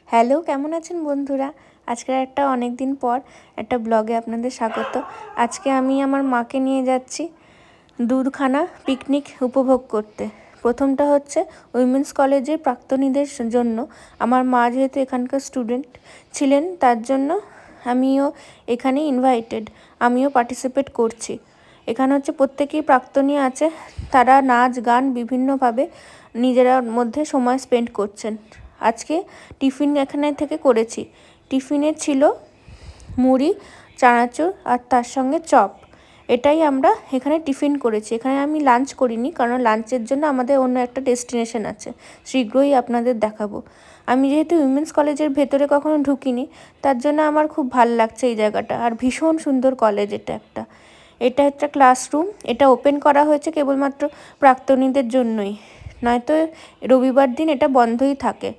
Hello, কেমন আছেন বন্ধুরা? আজকের একটা অনেক দিন পর একটা ব্লগে আপনাদের স্বাগত। আজকে আমি আমার মাকে নিয়ে যাচ্ছি দুধখানা পিকনিক উপভোগ করতে। প্রথমটা হচ্ছে উইমেন্স কলেজের প্রাক্তনীদের জন্য। আমার মা যেহেতু এখানকার স্টুডেন্ট ছিলেন, তার জন্য আমিও এখানে ইনভাইটেড, আমিও পার্টিসিপেট করছি। এখানে হচ্ছে প্রত্যেকেই প্রাক্তনী আছে, তারা নাচ গান বিভিন্নভাবে নিজেরা মধ্যে সময় স্পেন্ড করছেন। আজকে টিফিন এখানে থেকে করেছি। টিফিনে ছিল মুড়ি, চানাচুর আর তার সঙ্গে চপ। এটাই আমরা এখানে টিফিন করেছি। এখানে আমি লাঞ্চ করিনি, কারণ লাঞ্চের জন্য আমাদের অন্য একটা ডেস্টিনেশন আছে, শীঘ্রই আপনাদের দেখাবো। আমি যেহেতু উইমেন্স কলেজের ভেতরে কখনো ঢুকিনি, তার জন্য আমার খুব ভালো লাগছে এই জায়গাটা। আর ভীষণ সুন্দর কলেজ এটা একটা ক্লাসরুম। এটা ওপেন করা হয়েছে কেবলমাত্র প্রাক্তনীদের জন্যই, নয়তো রবিবার দিন এটা বন্ধই থাকে।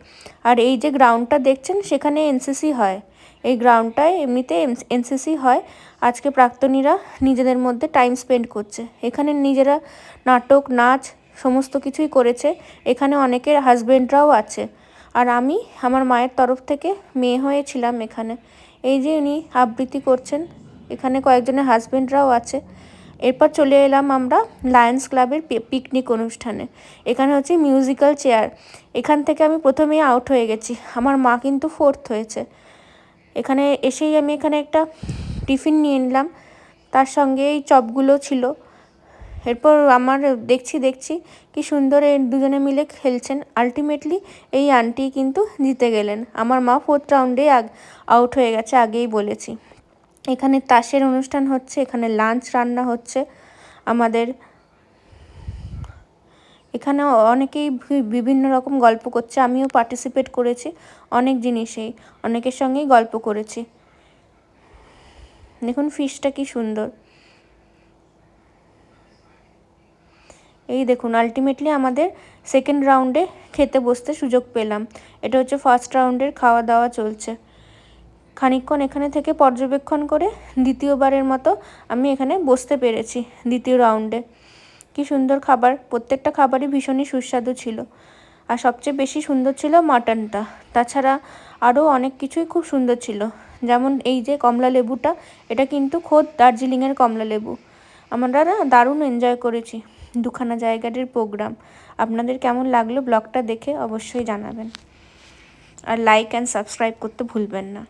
আর এই যে গ্রাউন্ডটা দেখছেন, সেখানে এনসিসি হয়। এই গ্রাউন্ডটায় এমনিতে এনসিসি হয়। আজকে প্রাক্তনীরা নিজেদের মধ্যে টাইম স্পেন্ড করছে। এখানে নিজেরা নাটক, নাচ সমস্ত কিছুই করেছে। এখানে অনেকের হাজব্যান্ডরাও আছে। আর আমি আমার মায়ের তরফ থেকে মেয়ে হয়েছিলাম এখানে। এই যে উনি আবৃত্তি করছেন, এখানে কয়েকজনের হাজব্যান্ডরাও আছে। এরপর চলে এলাম আমরা লায়ন্স ক্লাবের পিকনিক অনুষ্ঠানে। এখানে হচ্ছে মিউজিক্যাল চেয়ার। এখান থেকে আমি প্রথমেই আউট হয়ে গেছি, আমার মা কিন্তু 4th হয়েছে। এখানে এসেই আমি এখানে একটা টিফিন নিয়ে নিলাম, তার সঙ্গে এই চপগুলো ছিল। এরপর আমার দেখছি কি সুন্দর এই দুজনে মিলে খেলছেন। আলটিমেটলি এই আন্টি কিন্তু জিতে গেলেন। আমার মা 4th রাউন্ডে আউট হয়ে গেছে, আগেই বলেছি। এখানে তাসের অনুষ্ঠান হচ্ছে, এখানে লাঞ্চ রান্না হচ্ছে আমাদের। এখানে অনেকেই বিভিন্ন রকম গল্প করছে, আমিও পার্টিসিপেট করেছি অনেক জিনিসেই, অনেকের সঙ্গেই গল্প করেছি। দেখুন ফিশটা কি সুন্দর। এই দেখুন, আলটিমেটলি আমাদের সেকেন্ড রাউন্ডে খেতে বসতে সুযোগ পেলাম। এটা হচ্ছে ফার্স্ট রাউন্ডের খাওয়া দাওয়া চলছে। খানিকক্ষণ এখানে থেকে পর্যবেক্ষণ করে দ্বিতীয়বারের মতো আমি এখানে বসতে পেরেছি দ্বিতীয় রাউন্ডে। কি সুন্দর খাবার, প্রত্যেকটা খাবারই ভীষণই সুস্বাদু ছিল। আর সবচেয়ে বেশি সুন্দর ছিল মাটনটা। তাছাড়া আরও অনেক কিছুই খুব সুন্দর ছিল, যেমন এই যে কমলা লেবুটা, এটা কিন্তু খোদ দার্জিলিংয়ের কমলা লেবু। আমরা না দারুণ এনজয় করেছি দুখানা জায়গাটির প্রোগ্রাম। আপনাদের কেমন লাগলো ব্লগটা দেখে অবশ্যই জানাবেন, আর লাইক অ্যান্ড সাবস্ক্রাইব করতে ভুলবেন না।